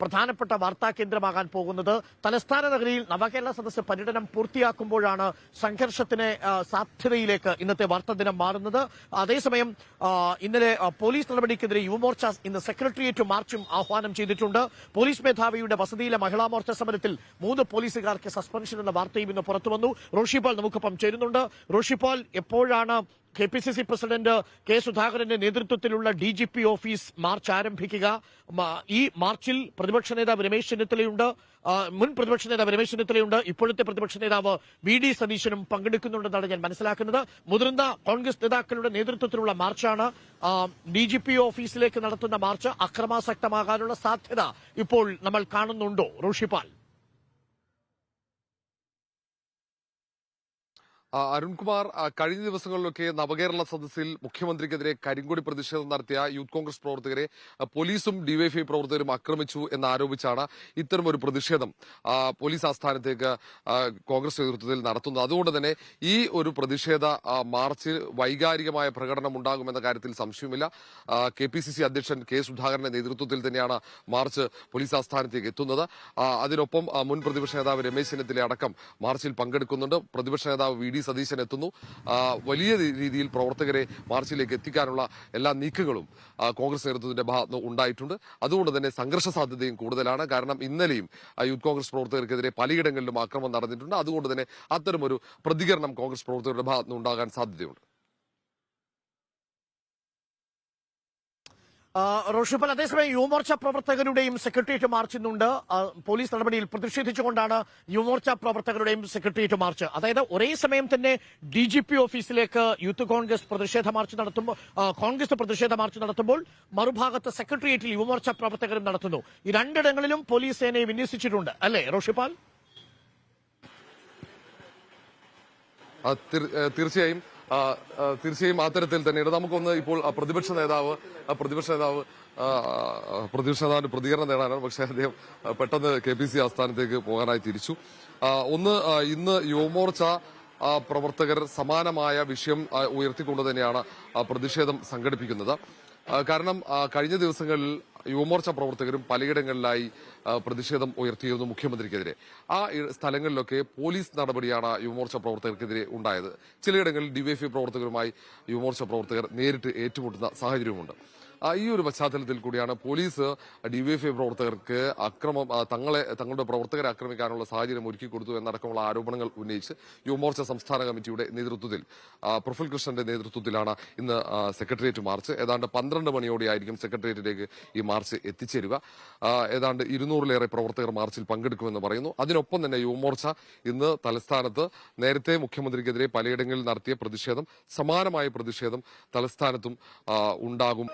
പ്രധാനപ്പെട്ട വാർത്താ കേന്ദ്രമാകാൻ പോകുന്നത്. തലസ്ഥാന നഗരിയിൽ നവകേരള സദസ്സ് പര്യടനം പൂർത്തിയാക്കുമ്പോഴാണ് സംഘർഷത്തിന് സാധ്യതയിലേക്ക് ഇന്നത്തെ വാർത്താ ദിനം മാറുന്നത്. അതേസമയം ഇന്നലെ പോലീസ് നടപടിക്കെതിരെ യുവമോർച്ച ഇന്ന് സെക്രട്ടേറിയറ്റ് മാർച്ചും ആഹ്വാനം ചെയ്തിട്ടുണ്ട്. പോലീസ് മേധാവിയുടെ വസതിയിലെ മഹിളാ മോർച്ച സമരത്തിൽ 3 പോലീസുകാർക്ക് സസ്പെൻഷൻ എന്ന വാർത്തയും ഇന്ന് പുറത്തുവന്നു. റോഷിപാൽ നമുക്കൊപ്പം ചേരുന്നുണ്ട്. റോഷിപാൽ, എപ്പോഴാണ് KPCC പ്രസിഡന്റ് കെ സുധാകരന്റെ നേതൃത്വത്തിലുള്ള DGP ഓഫീസ് മാർച്ച് ആരംഭിക്കുക? ഈ മാർച്ചിൽ പ്രതിപക്ഷ നേതാവ് രമേശ് ചെന്നിത്തലയുണ്ട്, മുൻ പ്രതിപക്ഷ നേതാവ് രമേശ് ചെന്നിത്തലയുണ്ട്, ഇപ്പോഴത്തെ പ്രതിപക്ഷ നേതാവ് VD സതീശനും പങ്കെടുക്കുന്നുണ്ടെന്നാണ് ഞാൻ മനസ്സിലാക്കുന്നത്. മുതിർന്ന കോൺഗ്രസ് നേതാക്കളുടെ നേതൃത്വത്തിലുള്ള മാർച്ചാണ്. DGP ഓഫീസിലേക്ക് നടത്തുന്ന മാർച്ച് അക്രമാസക്തമാകാനുള്ള സാധ്യത ഇപ്പോൾ നമ്മൾ കാണുന്നുണ്ടോ റോഷിപാൽ? അരുൺകുമാർ, കഴിഞ്ഞ ദിവസങ്ങളിലൊക്കെ നവകേരള സദസ്സിൽ മുഖ്യമന്ത്രിക്കെതിരെ കരിങ്കൊടി പ്രതിഷേധം നടത്തിയ യൂത്ത് കോൺഗ്രസ് പ്രവർത്തകരെ പോലീസും ഡിവൈഎഫ്ഐ പ്രവർത്തകരും ആക്രമിച്ചു എന്നാരോപിച്ചാണ് ഇത്തരമൊരു പ്രതിഷേധം പോലീസ് ആസ്ഥാനത്തേക്ക് കോൺഗ്രസ് നേതൃത്വത്തിൽ നടത്തുന്നത്. അതുകൊണ്ട് തന്നെ ഈ ഒരു പ്രതിഷേധ മാർച്ചിൽ വൈകാരികമായ പ്രകടനം ഉണ്ടാകുമെന്ന കാര്യത്തിൽ സംശയമില്ല. KPCC അധ്യക്ഷൻ കെ സുധാകരന്റെ നേതൃത്വത്തിൽ തന്നെയാണ് മാർച്ച് പോലീസ് ആസ്ഥാനത്തേക്ക് എത്തുന്നത്. അതിനൊപ്പം മുൻ പ്രതിപക്ഷ നേതാവ് രമേശ് ചെന്നിത്തല അടക്കം മാർച്ചിൽ പങ്കെടുക്കുന്നുണ്ട്. പ്രതിപക്ഷ നേതാവ് VD സതീശൻ എത്തുന്നു. വലിയ രീതിയിൽ പ്രവർത്തകരെ മാർച്ചിലേക്ക് എത്തിക്കാനുള്ള എല്ലാ നീക്കങ്ങളും കോൺഗ്രസ് നേതൃത്വത്തിന്റെ ഭാഗത്ത് ഉണ്ടായിട്ടുണ്ട്. അതുകൊണ്ട് തന്നെ സംഘർഷ സാധ്യതയും കൂടുതലാണ്. കാരണം ഇന്നലെയും യൂത്ത് കോൺഗ്രസ് പ്രവർത്തകർക്കെതിരെ പലയിടങ്ങളിലും ആക്രമണം നടന്നിട്ടുണ്ട്. അതുകൊണ്ട് തന്നെ അത്തരമൊരു പ്രതികരണം കോൺഗ്രസ് പ്രവർത്തകരുടെ ഭാഗത്ത് നിന്ന് ഉണ്ടാകാൻ സാധ്യതയുണ്ട്. റോഷിപാൽ, അതേസമയം യുവമോർച്ച പ്രവർത്തകരുടെയും സെക്രട്ടേറിയറ്റ് മാർച്ച് ഇന്നുണ്ട്. പോലീസ് നടപടിയിൽ പ്രതിഷേധിച്ചുകൊണ്ടാണ് യുവമോർച്ച പ്രവർത്തകരുടെയും സെക്രട്ടേറിയറ്റ് മാർച്ച്. അതായത് ഒരേ സമയം തന്നെ DGP ഓഫീസിലേക്ക് യൂത്ത് കോൺഗ്രസ് പ്രതിഷേധ മാർച്ച് നടത്തുമ്പോൾ, കോൺഗ്രസ് പ്രതിഷേധ മാർച്ച് നടത്തുമ്പോൾ മറുഭാഗത്ത് സെക്രട്ടേറിയറ്റിൽ യുവമോർച്ച പ്രവർത്തകരും നടത്തുന്നു. ഈ രണ്ടിടങ്ങളിലും പോലീസ് സേനയെ വിന്യസിച്ചിട്ടുണ്ട് അല്ലേ റോഷിപാൽ? തീർച്ചയായും അത്തരത്തിൽ തന്നെയാണ്. നമുക്കൊന്ന് ഇപ്പോൾ പ്രതിപക്ഷ നേതാവിന്റെ പ്രതികരണം നേടാനാണ്. പക്ഷേ അദ്ദേഹം പെട്ടെന്ന് KPCC ആസ്ഥാനത്തേക്ക് പോകാനായി തിരിച്ചു. ഇന്ന് യുവമോർച്ച പ്രവർത്തകർ സമാനമായ വിഷയം ഉയർത്തിക്കൊണ്ട് തന്നെയാണ് പ്രതിഷേധം സംഘടിപ്പിക്കുന്നത്. കാരണം കഴിഞ്ഞ ദിവസങ്ങളിൽ യുവമോർച്ച പ്രവർത്തകരും പലയിടങ്ങളിലായി പ്രതിഷേധം ഉയർത്തിയിരുന്നു മുഖ്യമന്ത്രിക്കെതിരെ. ആ സ്ഥലങ്ങളിലൊക്കെ പോലീസ് നടപടിയാണ് യുവമോർച്ച പ്രവർത്തകർക്കെതിരെ ഉണ്ടായത്. ചിലയിടങ്ങളിൽ DYFI പ്രവർത്തകരുമായി യുവമോർച്ച പ്രവർത്തകർ നേരിട്ട് ഏറ്റുമുട്ടുന്ന സാഹചര്യമുണ്ട്. ഈ ഒരു പശ്ചാത്തലത്തിൽ കൂടിയാണ് പോലീസ് DYFI പ്രവർത്തകർക്ക് തങ്ങളുടെ പ്രവർത്തകരെ ആക്രമിക്കാനുള്ള സാഹചര്യം ഒരുക്കി കൊടുത്തു എന്നടക്കമുള്ള ആരോപണങ്ങൾ ഉന്നയിച്ച് യുവമോർച്ച സംസ്ഥാന കമ്മിറ്റിയുടെ നേതൃത്വത്തിൽ പ്രഫുൽ കൃഷ്ണന്റെ നേതൃത്വത്തിലാണ് ഇന്ന് സെക്രട്ടേറിയറ്റ് മാർച്ച്. ഏതാണ്ട് 12 മണിയോടെയായിരിക്കും സെക്രട്ടേറിയറ്റിലേക്ക് ഈ മാർച്ച് എത്തിച്ചേരുക. ഏതാണ്ട് 200-ലേറെ പ്രവർത്തകർ മാർച്ചിൽ പങ്കെടുക്കുമെന്ന് പറയുന്നു. അതിനൊപ്പം തന്നെ യുവമോർച്ച ഇന്ന് തലസ്ഥാനത്ത് നേരത്തെ മുഖ്യമന്ത്രിക്കെതിരെ പലയിടങ്ങളിൽ നടത്തിയ പ്രതിഷേധം, സമാനമായ പ്രതിഷേധം തലസ്ഥാനത്തും ഉണ്ടാകും.